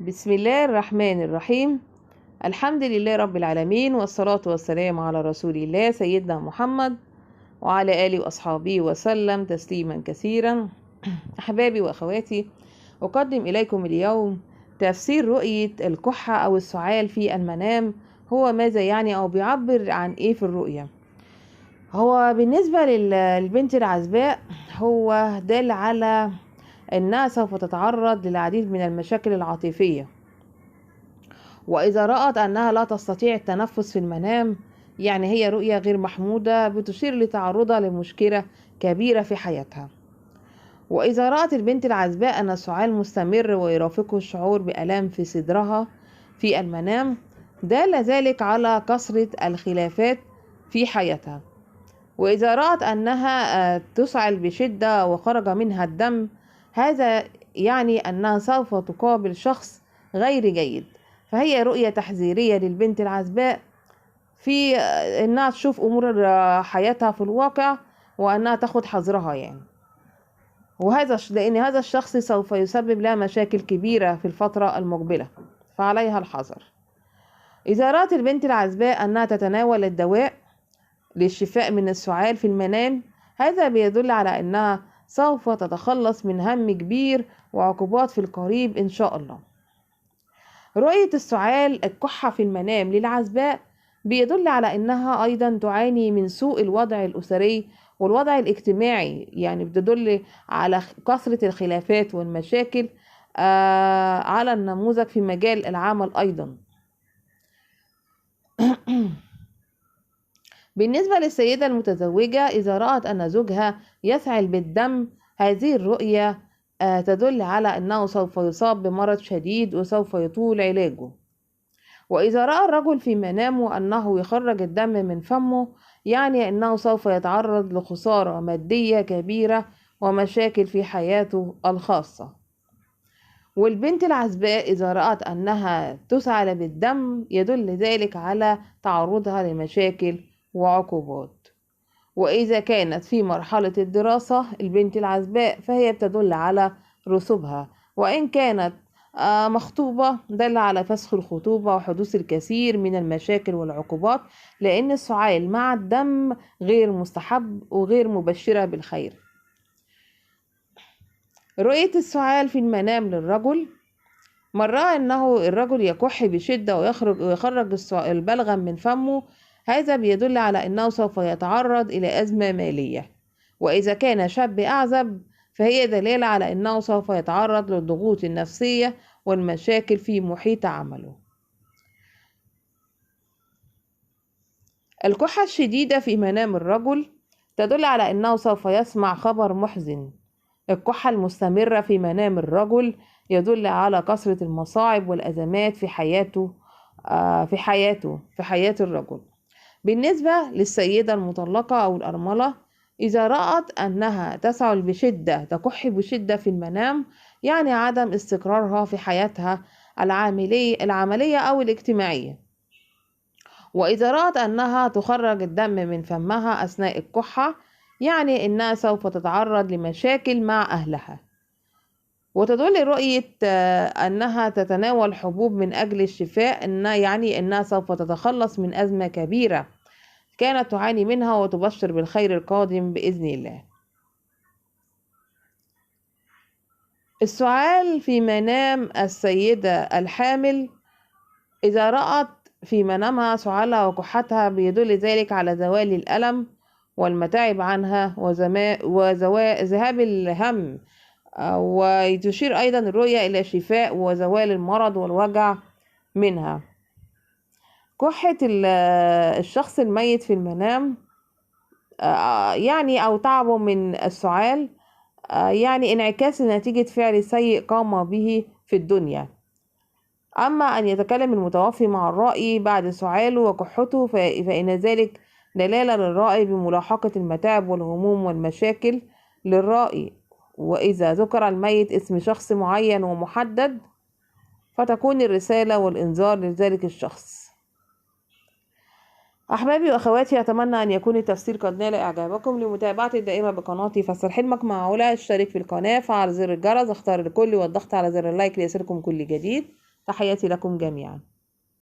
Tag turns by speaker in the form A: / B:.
A: بسم الله الرحمن الرحيم. الحمد لله رب العالمين، والصلاة والسلام على رسول الله سيدنا محمد وعلى آله وأصحابه وسلم تسليما كثيرا. أحبابي وأخواتي، أقدم إليكم اليوم تفسير رؤية الكحة أو السعال في المنام. هو ماذا يعني أو بيعبر عن إيه في الرؤية؟ هو بالنسبة للبنت العزباء هو دل على أنها سوف تتعرض للعديد من المشاكل العاطفية، وإذا رأت أنها لا تستطيع التنفس في المنام يعني هي رؤية غير محمودة بتشير لتعرضها لمشكلة كبيرة في حياتها. وإذا رأت البنت العزباء أن السعال مستمر ويرافقه الشعور بألام في صدرها في المنام دل ذلك على كثرة الخلافات في حياتها. وإذا رأت أنها تسعل بشدة وخرج منها الدم هذا يعني أنها سوف تقابل شخص غير جيد، فهي رؤية تحذيرية للبنت العزباء في أنها تشوف أمور حياتها في الواقع وأنها تاخد حذرها يعني، لأن هذا الشخص سوف يسبب لها مشاكل كبيرة في الفترة المقبلة، فعليها الحذر. إذا رأت البنت العزباء أنها تتناول الدواء للشفاء من السعال في المنام هذا بيدل على أنها سوف تتخلص من هم كبير وعقوبات في القريب إن شاء الله. رؤية السعال الكحة في المنام للعزباء بيدل على أنها أيضا تعاني من سوء الوضع الأسري والوضع الاجتماعي، يعني بتدل على كثرة الخلافات والمشاكل على النموذج في مجال العمل أيضا. بالنسبة للسيدة المتزوجة إذا رأت أن زوجها يسعل بالدم هذه الرؤية تدل على أنه سوف يصاب بمرض شديد وسوف يطول علاجه. وإذا رأى الرجل في منامه أنه يخرج الدم من فمه يعني أنه سوف يتعرض لخسارة مادية كبيرة ومشاكل في حياته الخاصة. والبنت العزباء إذا رأت أنها تسعل بالدم يدل ذلك على تعرضها لمشاكل وعقوبات. وإذا كانت في مرحلة الدراسة البنت العزباء فهي بتدل على رسوبها، وإن كانت مخطوبة دل على فسخ الخطوبة وحدوث الكثير من المشاكل والعقوبات، لأن السعال مع الدم غير مستحب وغير مبشرة بالخير. رؤية السعال في المنام للرجل من رأى أنه الرجل يكح بشدة ويخرج البلغم من فمه هذا بيدل على أنه سوف يتعرض إلى أزمة مالية. وإذا كان شاب أعزب فهي دلالة على أنه سوف يتعرض للضغوط النفسية والمشاكل في محيط عمله. الكحة الشديدة في منام الرجل تدل على أنه سوف يسمع خبر محزن. الكحة المستمرة في منام الرجل يدل على كثرة المصاعب والأزمات في حياة الرجل. بالنسبة للسيدة المطلقة أو الأرملة إذا رأت أنها تسعل بشدة تكح بشدة في المنام يعني عدم استقرارها في حياتها العملية أو الاجتماعية. وإذا رأت أنها تخرج الدم من فمها أثناء الكحة يعني أنها سوف تتعرض لمشاكل مع أهلها. وتدل رؤية أنها تتناول حبوب من أجل الشفاء يعني أنها سوف تتخلص من أزمة كبيرة كانت تعاني منها وتبشر بالخير القادم بإذن الله. السعال في منام السيدة الحامل إذا رأت في منامها سعالها وكحتها بيدل ذلك على زوال الألم والمتاعب عنها وذهاب الهم، وتشير أيضا الرؤية إلى شفاء وزوال المرض والوجع منها. كحة الشخص الميت في المنام يعني أو تعبه من السعال يعني انعكاس نتيجة فعل سيء قام به في الدنيا. أما أن يتكلم المتوفي مع الرائي بعد سعاله وكحته فإن ذلك دلالة للرائي بملاحقة المتاعب والهموم والمشاكل للرائي. وإذا ذكر الميت اسم شخص معين ومحدد فتكون الرسالة والإنذار لذلك الشخص. أحبابي وأخواتي، أتمنى أن يكون التفسير قد نال إعجابكم. لمتابعتي الدائمة بقناتي فسر حلمك مع علا اشترك في القناة، فعل زر الجرس، اختار الكل والضغط على زر اللايك ليصلكم كل جديد. تحياتي لكم جميعا.